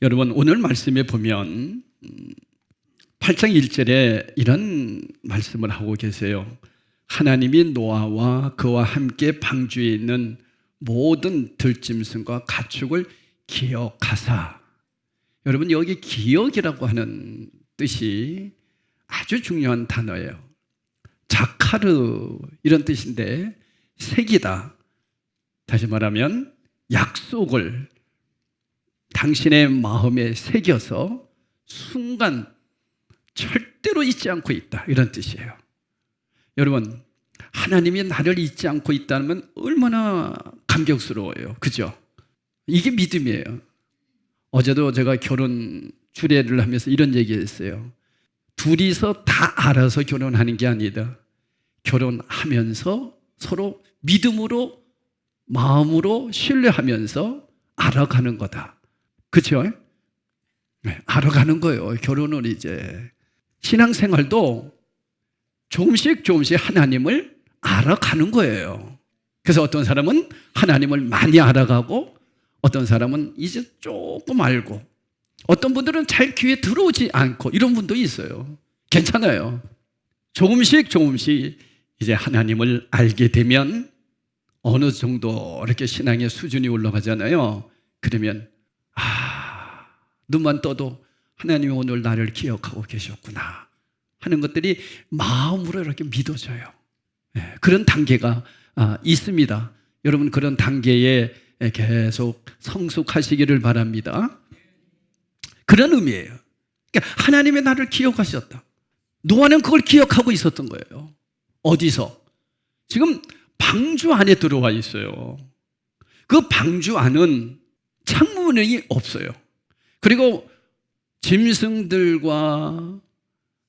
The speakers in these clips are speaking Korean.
여러분, 오늘 말씀에 보면 8장 1절에 이런 말씀을 하고 계세요. 하나님이 노아와 그와 함께 방주에 있는 모든 들짐승과 가축을 기억하사. 여러분, 여기 기억이라고 하는 뜻이 아주 중요한 단어예요. 자카르 이런 뜻인데 새기다. 다시 말하면 약속을 당신의 마음에 새겨서 순간 절대로 잊지 않고 있다, 이런 뜻이에요. 여러분, 하나님이 나를 잊지 않고 있다면 얼마나 감격스러워요. 그죠? 이게 믿음이에요. 어제도 제가 결혼 주례를 하면서 이런 얘기했어요. 둘이서 다 알아서 결혼하는 게 아니다. 결혼하면서 서로 믿음으로, 마음으로 신뢰하면서 알아가는 거다. 그렇죠? 네, 알아가는 거예요. 결혼은 이제 신앙생활도 조금씩 하나님을 알아가는 거예요. 그래서 어떤 사람은 하나님을 많이 알아가고 어떤 사람은 이제 조금 알고 어떤 분들은 잘 귀에 들어오지 않고 이런 분도 있어요. 괜찮아요. 조금씩 이제 하나님을 알게 되면 어느 정도 이렇게 신앙의 수준이 올라가잖아요. 그러면 눈만 떠도 하나님이 오늘 나를 기억하고 계셨구나 하는 것들이 마음으로 이렇게 믿어져요. 그런 단계가 있습니다. 여러분, 그런 단계에 계속 성숙하시기를 바랍니다. 그런 의미예요. 그러니까 하나님의 나를 기억하셨다. 노아는 그걸 기억하고 있었던 거예요. 어디서? 지금 방주 안에 들어와 있어요. 그 방주 안은 창문이 없어요. 그리고 짐승들과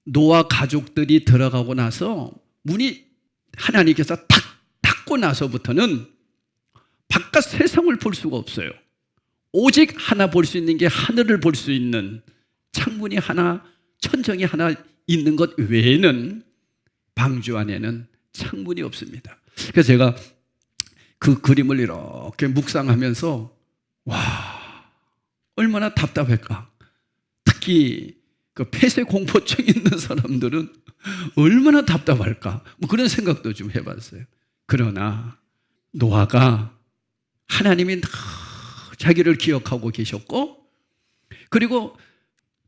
노아 가족들이 들어가고 나서 문이 하나님께서 탁 닫고 나서부터는 바깥 세상을 볼 수가 없어요. 오직 하나 볼 수 있는 게 하늘을 볼 수 있는 창문이 하나, 천정이 하나 있는 것 외에는 방주 안에는 창문이 없습니다. 그래서 제가 그 그림을 이렇게 묵상하면서 얼마나 답답할까. 특히 그 폐쇄 공포증 있는 사람들은 얼마나 답답할까. 뭐 그런 생각도 좀 해봤어요. 그러나 노아가 하나님이 자기를 기억하고 계셨고, 그리고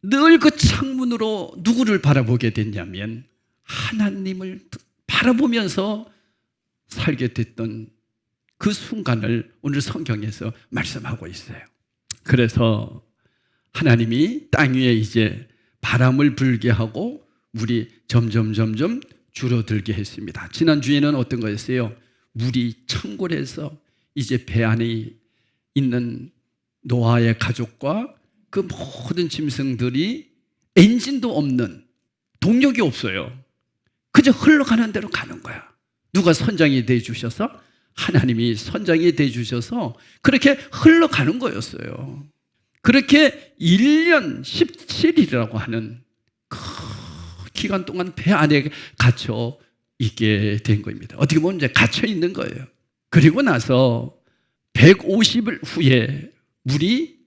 늘 그 창문으로 누구를 바라보게 됐냐면 하나님을 바라보면서 살게 됐던 그 순간을 오늘 성경에서 말씀하고 있어요. 그래서 하나님이 땅 위에 이제 바람을 불게 하고 물이 점점 줄어들게 했습니다. 지난주에는 어떤 거였어요? 물이 창궐해서 이제 배 안에 있는 노아의 가족과 그 모든 짐승들이 엔진도 없는, 동력이 없어요. 그저 흘러가는 대로 가는 거야. 누가 선장이 돼 주셔서, 하나님이 선장이 돼 주셔서 그렇게 흘러가는 거였어요. 그렇게 1년 17일이라고 하는 그 기간 동안 배 안에 갇혀 있게 된 겁니다. 어떻게 보면 이제 갇혀 있는 거예요. 그리고 나서 150일 후에 물이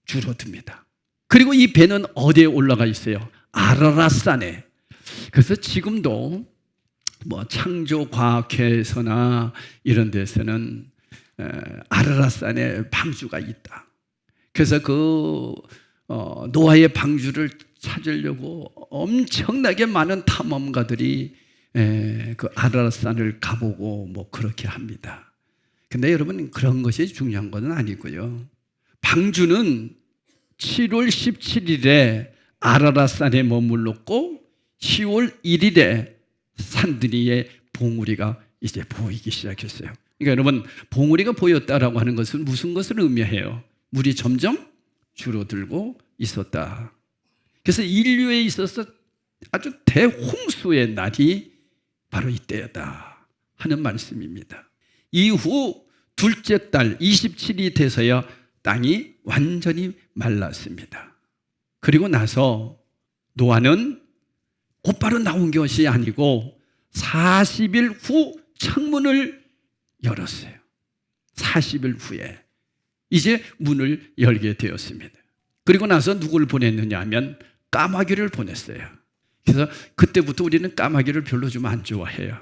줄어듭니다. 그리고 이 배는 어디에 올라가 있어요? 아라랏산에. 그래서 지금도 뭐 창조과학회에서나 이런 데서는 아라랏산에 방주가 있다. 그래서 그 노아의 방주를 찾으려고 엄청나게 많은 탐험가들이 그 아라랏산을 가보고 뭐 그렇게 합니다. 근데 여러분, 그런 것이 중요한 것은 아니고요. 방주는 7월 17일에 아라랏산에 머물렀고 10월 1일에 산들이의 봉우리가 이제 보이기 시작했어요. 그러니까 여러분, 봉우리가 보였다라고 하는 것은 무슨 것을 의미해요? 물이 점점 줄어들고 있었다. 그래서 인류에 있어서 아주 대홍수의 날이 바로 이때였다 하는 말씀입니다. 이후 둘째 달 27일이 돼서야 땅이 완전히 말랐습니다. 그리고 나서 노아는 곧바로 나온 것이 아니고 40일 후 창문을 열었어요. 40일 후에 이제 문을 열게 되었습니다. 그리고 나서 누구를 보냈느냐 하면 까마귀를 보냈어요. 그래서 그때부터 우리는 까마귀를 별로 좀 안 좋아해요.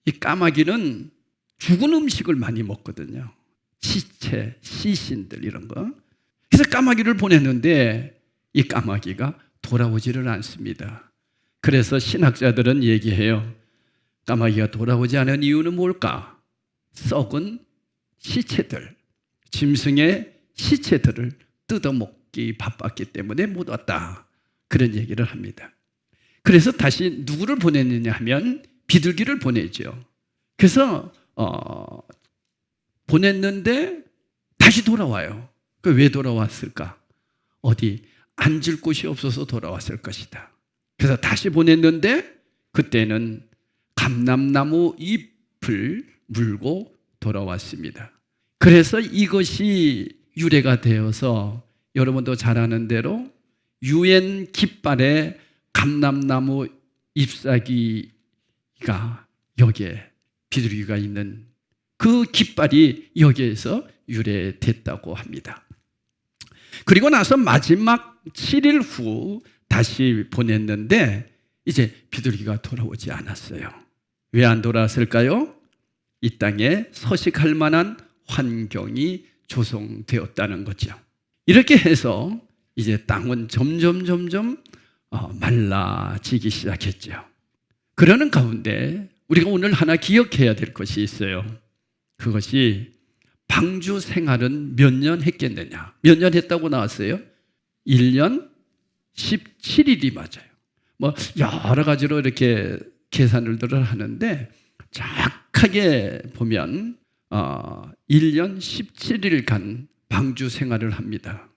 이 까마귀는 죽은 음식을 많이 먹거든요. 시체, 시신들 이런 거. 그래서 까마귀를 보냈는데 이 까마귀가 돌아오지를 않습니다. 그래서 신학자들은 얘기해요. 까마귀가 돌아오지 않은 이유는 뭘까? 썩은 시체들, 짐승의 시체들을 뜯어먹기 바빴기 때문에 못 왔다. 그런 얘기를 합니다. 그래서 다시 누구를 보냈느냐 하면 비둘기를 보내죠. 그래서 보냈는데 다시 돌아와요. 왜 돌아왔을까? 어디 앉을 곳이 없어서 돌아왔을 것이다. 그래서 다시 보냈는데 그때는 감람나무 잎을 물고 돌아왔습니다. 그래서 이것이 유래가 되어서 여러분도 잘 아는 대로 유엔 깃발에 감람나무 잎사귀가 여기에 비둘기가 있는 그 깃발이 여기에서 유래됐다고 합니다. 그리고 나서 마지막 7일 후 다시 보냈는데 이제 비둘기가 돌아오지 않았어요. 왜 안 돌아왔을까요? 이 땅에 서식할 만한 환경이 조성되었다는 거죠. 이렇게 해서 이제 땅은 점점 말라지기 시작했죠. 그러는 가운데 우리가 오늘 하나 기억해야 될 것이 있어요. 그것이 방주 생활은 몇 년 했겠느냐? 몇 년 했다고 나왔어요? 1년 17일이 맞아요. 뭐 여러 가지로 이렇게 계산을 하는데 정확하게 보면 1년 17일간 방주 생활을 합니다.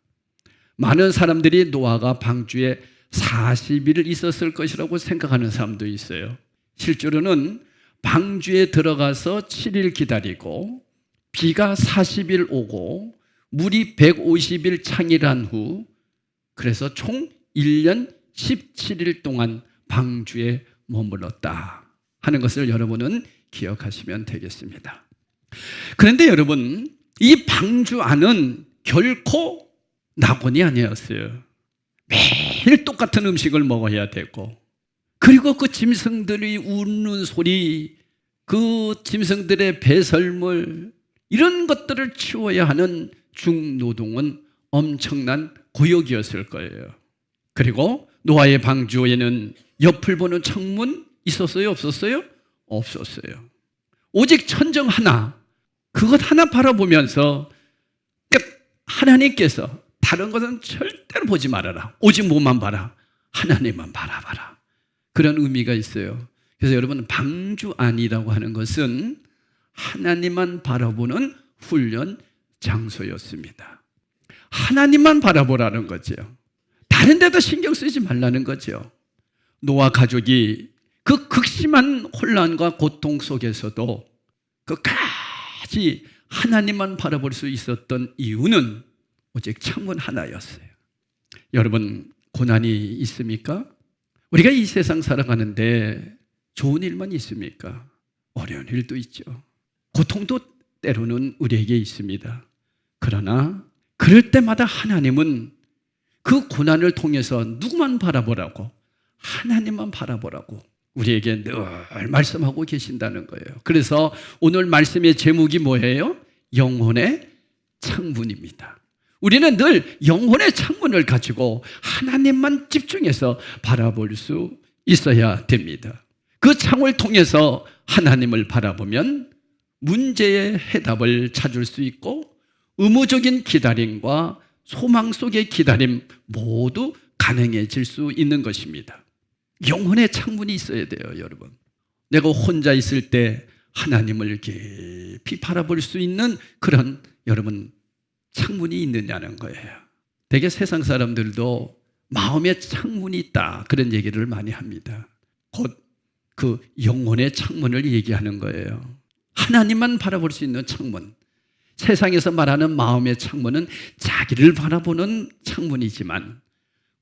많은 사람들이 노아가 방주에 40일 있었을 것이라고 생각하는 사람도 있어요. 실제로는 방주에 들어가서 7일 기다리고 비가 40일 오고 물이 150일 창일한 후 그래서 총 1년 17일 동안 방주에 머물렀다 하는 것을 여러분은 기억하시면 되겠습니다. 그런데 여러분, 이 방주 안은 결코 낙원이 아니었어요. 매일 똑같은 음식을 먹어야 되고 그리고 그 짐승들이 우는 소리, 그 짐승들의 배설물 이런 것들을 치워야 하는 중노동은 엄청난 고역이었을 거예요. 그리고 노아의 방주에는 옆을 보는 창문 있었어요? 없었어요? 없었어요. 오직 천정 하나, 그것 하나 바라보면서 하나님께서 다른 것은 절대로 보지 말아라. 오직 뭐만 봐라. 하나님만 바라봐라. 그런 의미가 있어요. 그래서 여러분, 방주 안이라고 하는 것은 하나님만 바라보는 훈련 장소였습니다. 하나님만 바라보라는 거죠. 다른 데다 신경 쓰지 말라는 거죠. 노아 가족이 그 극심한 혼란과 고통 속에서도 끝까지 하나님만 바라볼 수 있었던 이유는 오직 창문 하나였어요. 여러분, 고난이 있습니까? 우리가 이 세상 살아가는데 좋은 일만 있습니까? 어려운 일도 있죠. 고통도 때로는 우리에게 있습니다. 그러나 그럴 때마다 하나님은 그 고난을 통해서 누구만 바라보라고? 하나님만 바라보라고 우리에게 늘 말씀하고 계신다는 거예요. 그래서 오늘 말씀의 제목이 뭐예요? 영혼의 창문입니다. 우리는 늘 영혼의 창문을 가지고 하나님만 집중해서 바라볼 수 있어야 됩니다. 그 창을 통해서 하나님을 바라보면 문제의 해답을 찾을 수 있고 의무적인 기다림과 소망 속의 기다림 모두 가능해질 수 있는 것입니다. 영혼의 창문이 있어야 돼요, 여러분. 내가 혼자 있을 때 하나님을 깊이 바라볼 수 있는 그런 여러분 창문이 있느냐는 거예요. 되게 세상 사람들도 마음의 창문이 있다 그런 얘기를 많이 합니다. 곧 그 영혼의 창문을 얘기하는 거예요. 하나님만 바라볼 수 있는 창문. 세상에서 말하는 마음의 창문은 자기를 바라보는 창문이지만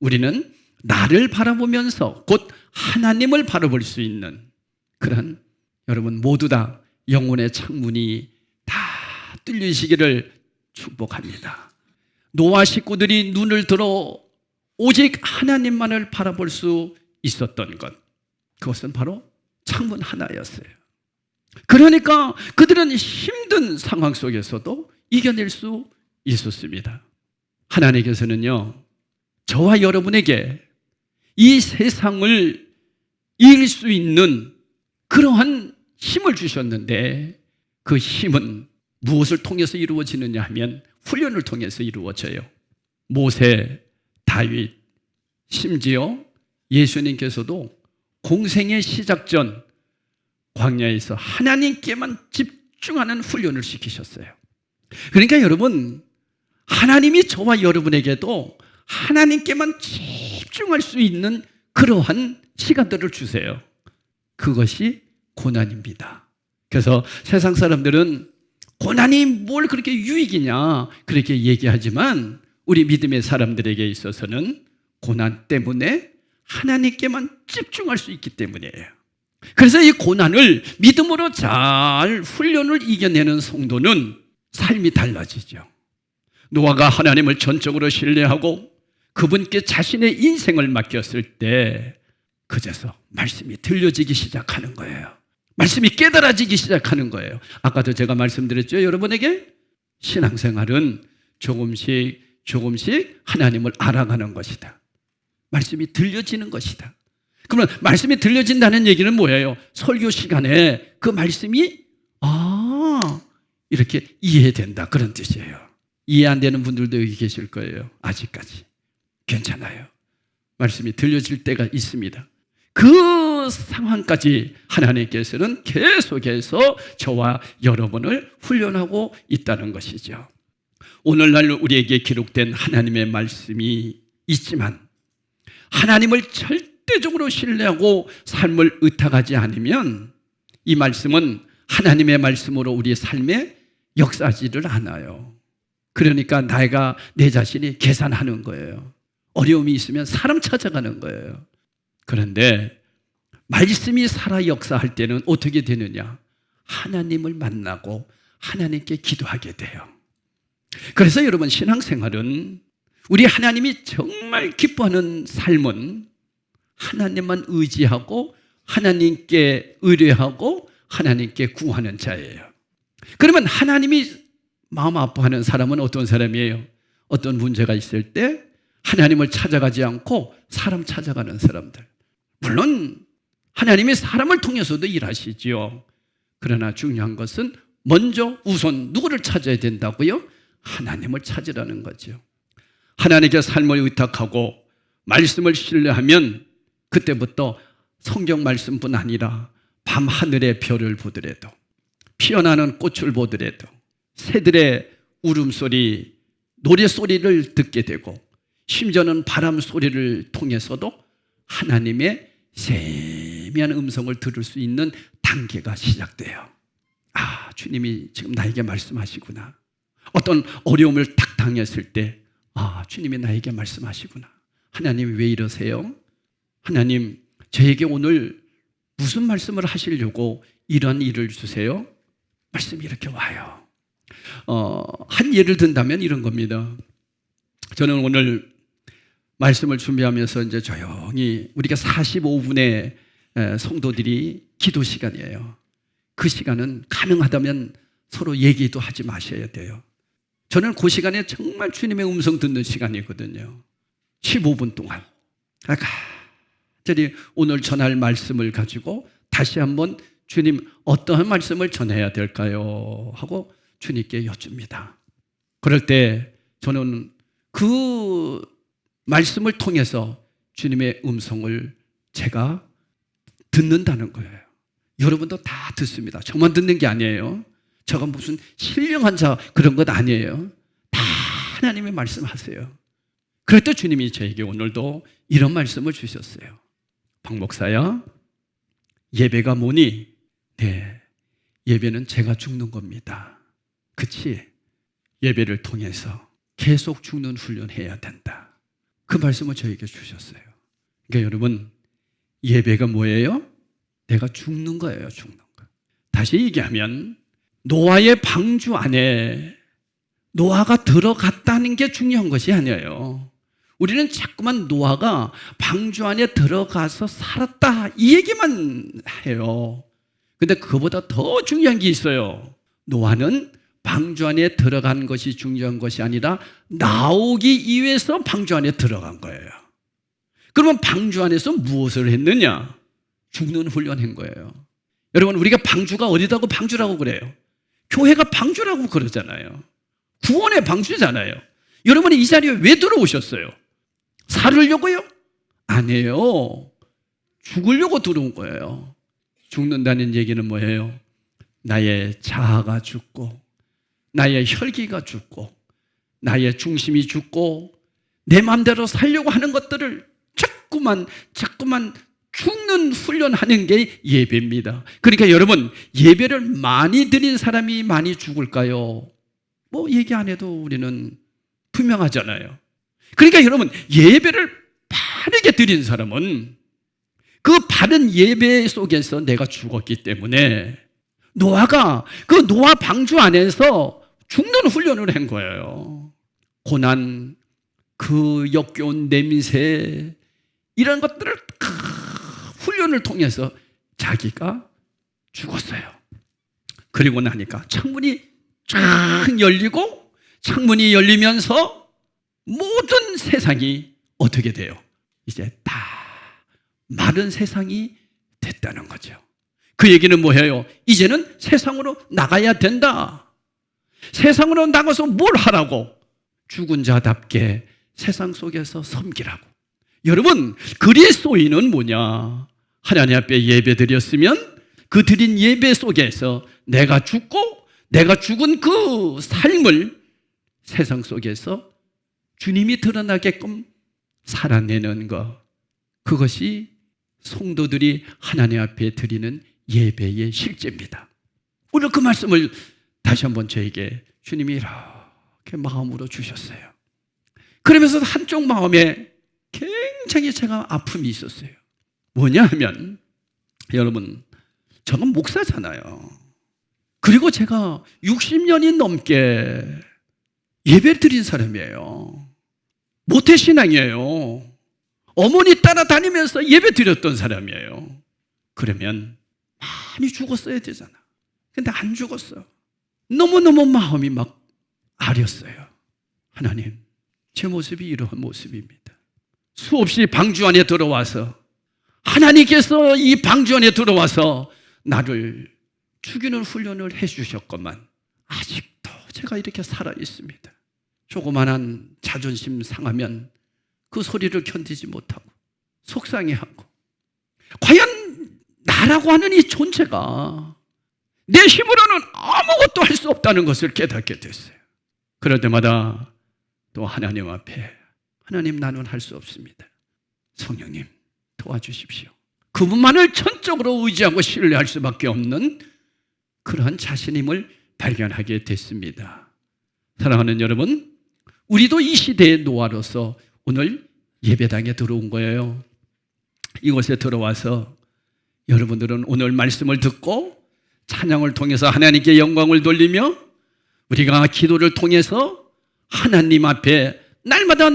우리는 나를 바라보면서 곧 하나님을 바라볼 수 있는 그런 여러분 모두 다 영혼의 창문이 다 뚫리시기를 축복합니다. 노아 식구들이 눈을 들어 오직 하나님만을 바라볼 수 있었던 것, 그것은 바로 창문 하나였어요. 그러니까 그들은 힘든 상황 속에서도 이겨낼 수 있었습니다. 하나님께서는요, 저와 여러분에게 이 세상을 이길 수 있는 그러한 힘을 주셨는데, 그 힘은 무엇을 통해서 이루어지느냐 하면 훈련을 통해서 이루어져요. 모세, 다윗, 심지어 예수님께서도 공생의 시작 전 광야에서 하나님께만 집중하는 훈련을 시키셨어요. 그러니까 여러분, 하나님이 저와 여러분에게도 하나님께만 집중할 수 있는 그러한 시간들을 주세요. 그것이 고난입니다. 그래서 세상 사람들은 고난이 뭘 그렇게 유익이냐 그렇게 얘기하지만, 우리 믿음의 사람들에게 있어서는 고난 때문에 하나님께만 집중할 수 있기 때문이에요. 그래서 이 고난을 믿음으로 잘 훈련을 이겨내는 성도는 삶이 달라지죠. 노아가 하나님을 전적으로 신뢰하고 그분께 자신의 인생을 맡겼을 때 그제서 말씀이 들려지기 시작하는 거예요. 말씀이 깨달아지기 시작하는 거예요. 아까도 제가 말씀드렸죠. 여러분에게 신앙생활은 조금씩 하나님을 알아가는 것이다. 말씀이 들려지는 것이다. 그러면 말씀이 들려진다는 얘기는 뭐예요? 설교 시간에 그 말씀이 이렇게 이해된다, 그런 뜻이에요. 이해 안 되는 분들도 여기 계실 거예요. 아직까지 괜찮아요. 말씀이 들려질 때가 있습니다. 그 상황까지 하나님께서는 계속해서 저와 여러분을 훈련하고 있다는 것이죠. 오늘날 우리에게 기록된 하나님의 말씀이 있지만, 하나님을 절대적으로 신뢰하고 삶을 의탁하지 않으면 이 말씀은 하나님의 말씀으로 우리의 삶에 역사하지를 않아요. 그러니까 내가 내 자신이 계산하는 거예요. 어려움이 있으면 사람 찾아가는 거예요. 그런데 말씀이 살아 역사할 때는 어떻게 되느냐? 하나님을 만나고 하나님께 기도하게 돼요. 그래서 여러분, 신앙생활은 우리 하나님이 정말 기뻐하는 삶은 하나님만 의지하고 하나님께 의뢰하고 하나님께 구하는 자예요. 그러면 하나님이 마음 아파하는 사람은 어떤 사람이에요? 어떤 문제가 있을 때 하나님을 찾아가지 않고 사람 찾아가는 사람들. 물론 하나님이 사람을 통해서도 일하시지요. 그러나 중요한 것은 먼저 우선 누구를 찾아야 된다고요? 하나님을 찾으라는 거죠. 하나님께 삶을 의탁하고 말씀을 신뢰하면 그때부터 성경 말씀뿐 아니라 밤 하늘의 별을 보더라도, 피어나는 꽃을 보더라도, 새들의 울음소리, 노래소리를 듣게 되고, 심지어는 바람 소리를 통해서도 하나님의 세미한 음성을 들을 수 있는 단계가 시작돼요. 주님이 지금 나에게 말씀하시구나. 어떤 어려움을 딱 당했을 때 주님이 나에게 말씀하시구나. 하나님 왜 이러세요? 하나님 저에게 오늘 무슨 말씀을 하시려고 이런 일을 주세요? 말씀이 이렇게 와요. 한 예를 든다면 이런 겁니다. 저는 오늘 말씀을 준비하면서 이제 조용히, 우리가 45분의 성도들이 기도 시간이에요. 그 시간은 가능하다면 서로 얘기도 하지 마셔야 돼요. 저는 그 시간에 정말 주님의 음성 듣는 시간이거든요. 15분 동안 간절히 오늘 전할 말씀을 가지고 다시 한번 주님 어떠한 말씀을 전해야 될까요? 하고 주님께 여쭙니다. 그럴 때 저는 그 말씀을 통해서 주님의 음성을 제가 듣는다는 거예요. 여러분도 다 듣습니다. 저만 듣는 게 아니에요. 저가 무슨 신령한 자 그런 것 아니에요. 다 하나님의 말씀하세요. 그럴 때 주님이 저에게 오늘도 이런 말씀을 주셨어요. 박 목사야, 예배가 뭐니? 네, 예배는 제가 죽는 겁니다. 그치? 예배를 통해서 계속 죽는 훈련해야 된다. 그 말씀을 저에게 주셨어요. 그러니까 여러분, 예배가 뭐예요? 내가 죽는 거예요. 죽는 거. 다시 얘기하면 노아의 방주 안에 노아가 들어갔다는 게 중요한 것이 아니에요. 우리는 자꾸만 노아가 방주 안에 들어가서 살았다 이 얘기만 해요. 근데 그보다 더 중요한 게 있어요. 노아는 방주 안에 들어간 것이 중요한 것이 아니라 나오기 위해서 방주 안에 들어간 거예요. 그러면 방주 안에서 무엇을 했느냐? 죽는 훈련한 거예요. 여러분, 우리가 방주가 어디다고 방주라고 그래요? 교회가 방주라고 그러잖아요. 구원의 방주잖아요. 여러분이 이 자리에 왜 들어오셨어요? 살으려고요? 아니에요. 죽으려고 들어온 거예요. 죽는다는 얘기는 뭐예요? 나의 자아가 죽고, 나의 혈기가 죽고, 나의 중심이 죽고, 내 마음대로 살려고 하는 것들을 자꾸만 죽는 훈련하는 게 예배입니다. 그러니까 여러분, 예배를 많이 드린 사람이 많이 죽을까요? 뭐 얘기 안 해도 우리는 분명하잖아요. 그러니까 여러분, 예배를 바르게 드린 사람은 그 바른 예배 속에서 내가 죽었기 때문에 노아가 그 노아 방주 안에서 죽는 훈련을 한 거예요. 고난, 그 역겨운 냄새, 이런 것들을 훈련을 통해서 자기가 죽었어요. 그리고 나니까 창문이 쫙 열리고, 창문이 열리면서 모든 세상이 어떻게 돼요? 이제 다 마른 세상이 됐다는 거죠. 그 얘기는 뭐예요? 이제는 세상으로 나가야 된다. 세상으로 나가서 뭘 하라고? 죽은 자답게 세상 속에서 섬기라고. 여러분, 그리스도인은 뭐냐? 하나님 앞에 예배 드렸으면 그 드린 예배 속에서 내가 죽고 내가 죽은 그 삶을 세상 속에서 주님이 드러나게끔 살아내는 것, 그것이 성도들이 하나님 앞에 드리는 예배의 실제입니다. 오늘 그 말씀을 다시 한번 저에게 주님이 이렇게 마음으로 주셨어요. 그러면서 한쪽 마음에 굉장히 제가 아픔이 있었어요. 뭐냐 하면, 여러분, 저는 목사잖아요. 그리고 제가 60년이 넘게 예배 드린 사람이에요. 모태신앙이에요. 어머니 따라다니면서 예배 드렸던 사람이에요. 그러면 많이 죽었어야 되잖아. 근데 안 죽었어. 너무너무 마음이 막 아렸어요. 하나님, 제 모습이 이러한 모습입니다. 수없이 방주 안에 들어와서, 하나님께서 이 방주 안에 들어와서 나를 죽이는 훈련을 해주셨건만 아직도 제가 이렇게 살아있습니다. 조그만한 자존심 상하면 그 소리를 견디지 못하고 속상해하고, 과연 나라고 하는 이 존재가 내 힘으로는 아무것도 할 수 없다는 것을 깨닫게 됐어요. 그럴 때마다 또 하나님 앞에, 하나님, 나는 할 수 없습니다. 성령님 도와주십시오. 그분만을 전적으로 의지하고 신뢰할 수밖에 없는 그러한 자신임을 발견하게 됐습니다. 사랑하는 여러분, 우리도 이 시대의 노아로서 오늘 예배당에 들어온 거예요. 이곳에 들어와서 여러분들은 오늘 말씀을 듣고 찬양을 통해서 하나님께 영광을 돌리며, 우리가 기도를 통해서 하나님 앞에 날마다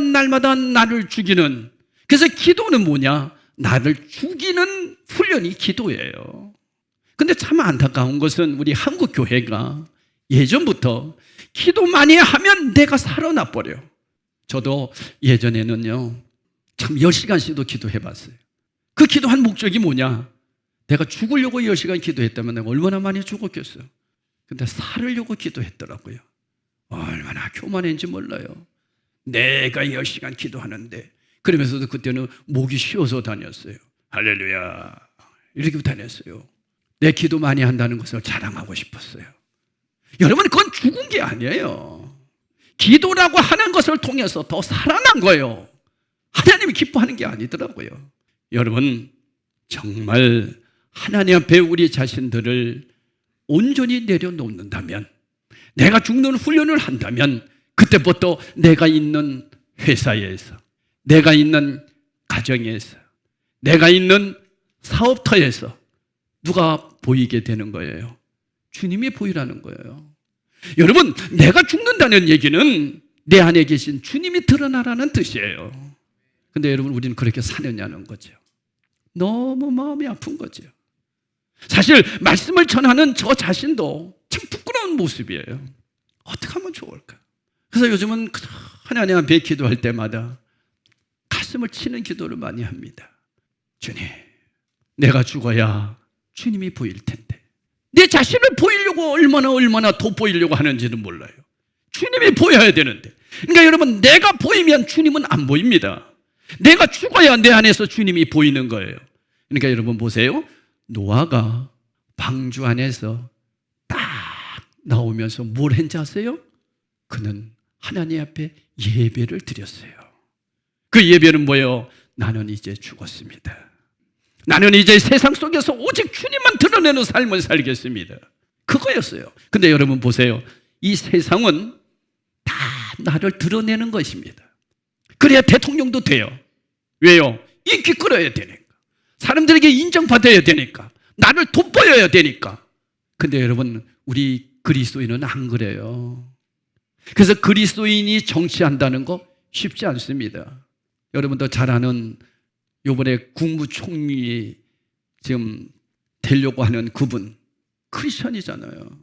나를 죽이는, 그래서 기도는 뭐냐? 나를 죽이는 훈련이 기도예요. 근데 참 안타까운 것은 우리 한국 교회가 예전부터 기도 많이 하면 내가 살아나 버려. 저도 예전에는요, 참 10시간씩도 기도해 봤어요. 그 기도한 목적이 뭐냐? 내가 죽으려고 10시간 기도했다면 내가 얼마나 많이 죽었겠어요. 근데 살으려고 기도했더라고요. 얼마나 교만했는지 몰라요. 내가 10시간 기도하는데, 그러면서도 그때는 목이 쉬어서 다녔어요. 할렐루야 이렇게 다녔어요. 내 기도 많이 한다는 것을 자랑하고 싶었어요. 여러분, 그건 죽은 게 아니에요. 기도라고 하는 것을 통해서 더 살아난 거예요. 하나님이 기뻐하는 게 아니더라고요. 여러분, 정말 하나님 앞에 우리 자신들을 온전히 내려놓는다면, 내가 죽는 훈련을 한다면, 그때부터 내가 있는 회사에서, 내가 있는 가정에서, 내가 있는 사업터에서 누가 보이게 되는 거예요? 주님이 보이라는 거예요. 여러분, 내가 죽는다는 얘기는 내 안에 계신 주님이 드러나라는 뜻이에요. 근데 여러분, 우리는 그렇게 사느냐는 거죠. 너무 마음이 아픈 거죠. 사실 말씀을 전하는 저 자신도 참 부끄러운 모습이에요. 어떻게 하면 좋을까? 그래서 요즘은 하나님 앞에 기도할 때마다 가슴을 치는 기도를 많이 합니다. 주님, 내가 죽어야 주님이 보일 텐데 내 자신을 보이려고 얼마나 돋보이려고 하는지는 몰라요. 주님이 보여야 되는데. 그러니까 여러분, 내가 보이면 주님은 안 보입니다. 내가 죽어야 내 안에서 주님이 보이는 거예요. 그러니까 여러분 보세요. 노아가 방주 안에서 딱 나오면서 뭘 했는지 아세요? 그는 하나님 앞에 예배를 드렸어요. 그 예배는 뭐예요? 나는 이제 죽었습니다. 나는 이제 세상 속에서 오직 주님만 드러내는 삶을 살겠습니다. 그거였어요. 근데 여러분 보세요. 이 세상은 다 나를 드러내는 것입니다. 그래야 대통령도 돼요. 왜요? 인기 끌어야 되니까. 사람들에게 인정받아야 되니까. 나를 돋보여야 되니까. 근데 여러분, 우리 그리스도인은 안 그래요. 그래서 그리스도인이 정치한다는 거 쉽지 않습니다. 여러분도 잘 아는 이번에 국무총리 지금 되려고 하는 그분 크리스천이잖아요.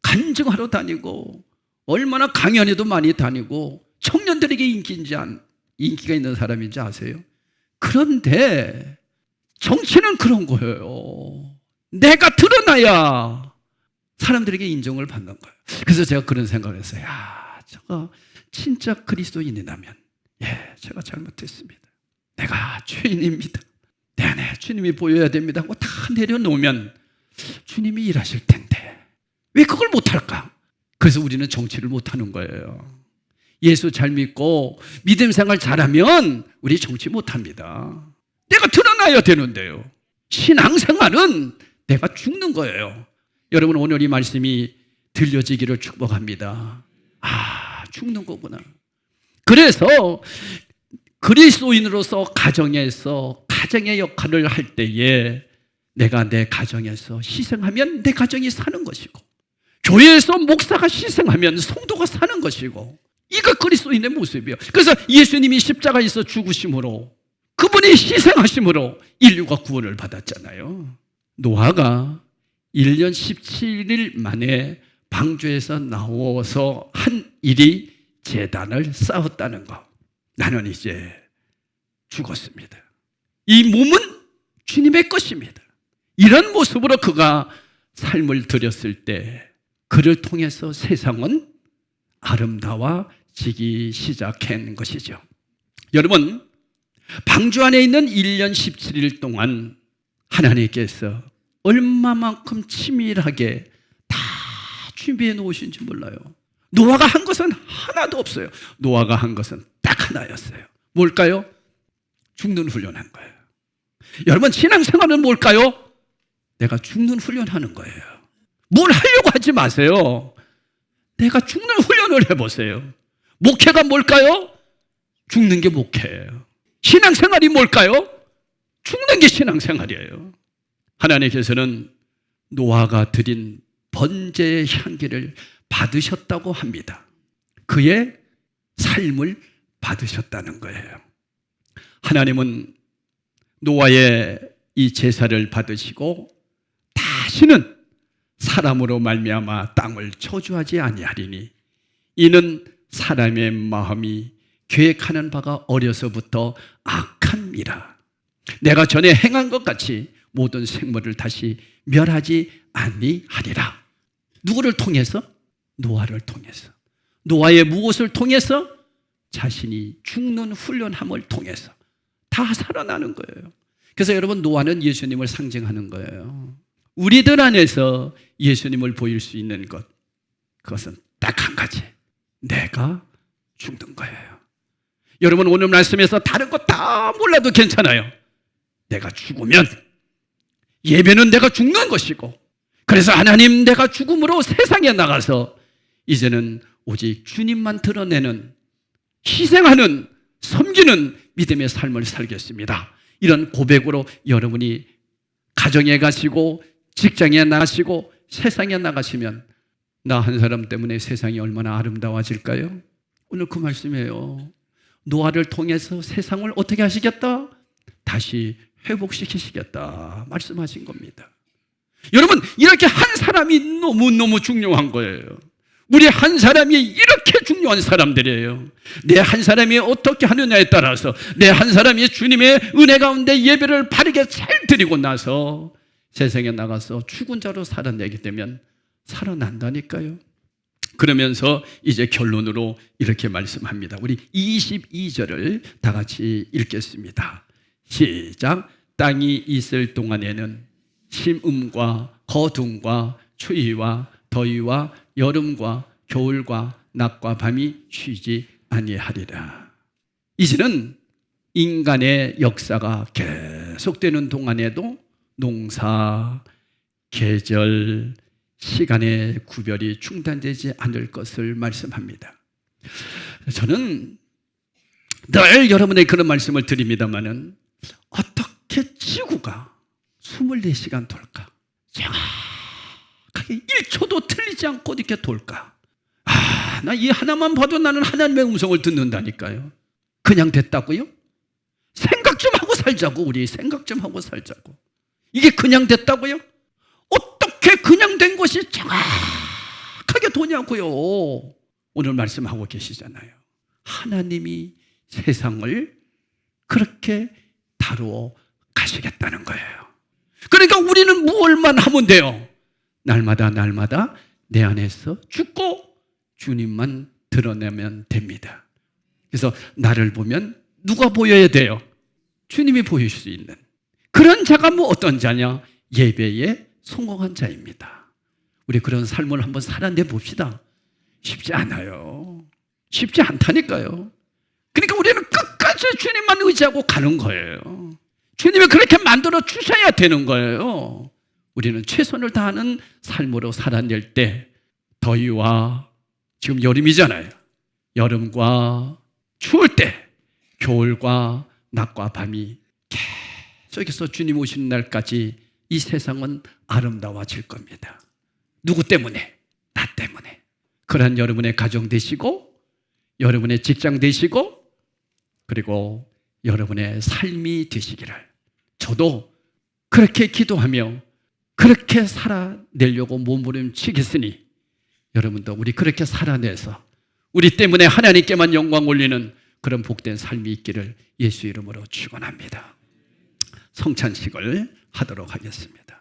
간증하러 다니고 얼마나 강연에도 많이 다니고 청년들에게 인기가 있는 사람인지 아세요? 그런데 정치는 그런 거예요. 내가 드러나야 사람들에게 인정을 받는 거예요. 그래서 제가 그런 생각을 했어요. 야, 제가 진짜 그리스도인이라면 제가 잘못했습니다. 내가 죄인입니다. 내 안에 주님이 보여야 됩니다 하고 다 내려놓으면 주님이 일하실 텐데 왜 그걸 못할까? 그래서 우리는 정치를 못하는 거예요. 예수 잘 믿고 믿음 생활 잘하면 우리 정치 못합니다. 내가 드러나야 되는데요. 신앙생활은 내가 죽는 거예요. 여러분, 오늘 이 말씀이 들려지기를 축복합니다. 죽는 거구나. 그래서 그리스도인으로서 가정의 역할을 할 때에 내가 내 가정에서 희생하면 내 가정이 사는 것이고, 교회에서 목사가 희생하면 성도가 사는 것이고, 이거 그리스도인의 모습이에요. 그래서 예수님이 십자가에서 죽으심으로, 그분이 희생하심으로 인류가 구원을 받았잖아요. 노아가 1년 17일 만에 방주에서 나와서 한 일이 제단을 쌓았다는 거. 나는 이제 죽었습니다. 이 몸은 주님의 것입니다. 이런 모습으로 그가 삶을 들였을 때 그를 통해서 세상은 아름다워지기 시작한 것이죠. 여러분, 방주 안에 있는 1년 17일 동안 하나님께서 얼마만큼 치밀하게 다 준비해 놓으신지 몰라요. 노아가 한 것은 하나도 없어요. 노아가 한 것은 딱 하나였어요. 뭘까요? 죽는 훈련한 거예요. 여러분, 신앙생활은 뭘까요? 내가 죽는 훈련하는 거예요. 뭘 하려고 하지 마세요. 내가 죽는 훈련을 해보세요. 목회가 뭘까요? 죽는 게 목회예요. 신앙생활이 뭘까요? 죽는 게 신앙생활이에요. 하나님께서는 노아가 드린 번제의 향기를 받으셨다고 합니다. 그의 삶을 받으셨다는 거예요. 하나님은 노아의 이 제사를 받으시고 다시는 사람으로 말미암아 땅을 저주하지 아니하리니 이는 사람의 마음이 계획하는 바가 어려서부터 악함이라. 내가 전에 행한 것 같이 모든 생물을 다시 멸하지 아니하리라. 누구를 통해서? 노아를 통해서. 노아의 무엇을 통해서? 자신이 죽는 훈련함을 통해서 다 살아나는 거예요. 그래서 여러분, 노아는 예수님을 상징하는 거예요. 우리들 안에서 예수님을 보일 수 있는 것, 그것은 딱 한 가지, 내가 죽는 거예요. 여러분, 오늘 말씀에서 다른 거 다 몰라도 괜찮아요. 내가 죽으면 예배는 내가 죽는 것이고, 그래서 하나님, 내가 죽음으로 세상에 나가서 이제는 오직 주님만 드러내는, 희생하는, 섬기는 믿음의 삶을 살겠습니다. 이런 고백으로 여러분이 가정에 가시고 직장에 나가시고 세상에 나가시면 나 한 사람 때문에 세상이 얼마나 아름다워질까요? 오늘 그 말씀이에요. 노아를 통해서 세상을 어떻게 하시겠다? 다시 회복시키시겠다 말씀하신 겁니다. 여러분, 이렇게 한 사람이 너무너무 중요한 거예요. 우리 한 사람이 이렇게 중요한 사람들이에요. 내 한 사람이 어떻게 하느냐에 따라서 내 한 사람이 주님의 은혜 가운데 예배를 바르게 잘 드리고 나서 세상에 나가서 죽은 자로 살아내게 되면 살아난다니까요. 그러면서 이제 결론으로 이렇게 말씀합니다. 우리 22절을 다 같이 읽겠습니다. 시작. 땅이 있을 동안에는 심음과 거둠과 추위와 더위와 여름과 겨울과 낮과 밤이 쉬지 아니하리라. 이제는 인간의 역사가 계속되는 동안에도 농사, 계절, 시간의 구별이 중단되지 않을 것을 말씀합니다. 저는 늘 여러분에게 그런 말씀을 드립니다마는 어떻게 지구가 24시간 돌까? 정확하게 1초도 틀리지 않고 이렇게 돌까? 나 이 하나만 봐도 나는 하나님의 음성을 듣는다니까요. 그냥 됐다고요? 생각 좀 하고 살자고. 우리 생각 좀 하고 살자고. 이게 그냥 됐다고요? 어떻게 그냥 된 것이 정확하게 도냐고요. 오늘 말씀하고 계시잖아요. 하나님이 세상을 그렇게 다루어 가시겠다는 거예요. 그러니까 우리는 무엇만 하면 돼요? 날마다 내 안에서 죽고 주님만 드러내면 됩니다. 그래서 나를 보면 누가 보여야 돼요? 주님이 보일 수 있는 그런 자가 뭐 어떤 자냐? 예배에 성공한 자입니다. 우리 그런 삶을 한번 살아내 봅시다. 쉽지 않아요. 쉽지 않다니까요. 그러니까 우리는 끝까지 주님만 의지하고 가는 거예요. 주님이 그렇게 만들어 주셔야 되는 거예요. 우리는 최선을 다하는 삶으로 살아낼 때 더위와 지금 여름이잖아요. 여름과 추울 때 겨울과 낮과 밤이 계속해서 주님 오시는 날까지 이 세상은 아름다워질 겁니다. 누구 때문에? 나 때문에. 그러한 여러분의 가정 되시고 여러분의 직장 되시고 그리고 여러분의 삶이 되시기를 저도 그렇게 기도하며 그렇게 살아내려고 몸부림치겠으니 여러분도 우리 그렇게 살아내서 우리 때문에 하나님께만 영광 올리는 그런 복된 삶이 있기를 예수 이름으로 축원합니다. 성찬식을 하도록 하겠습니다.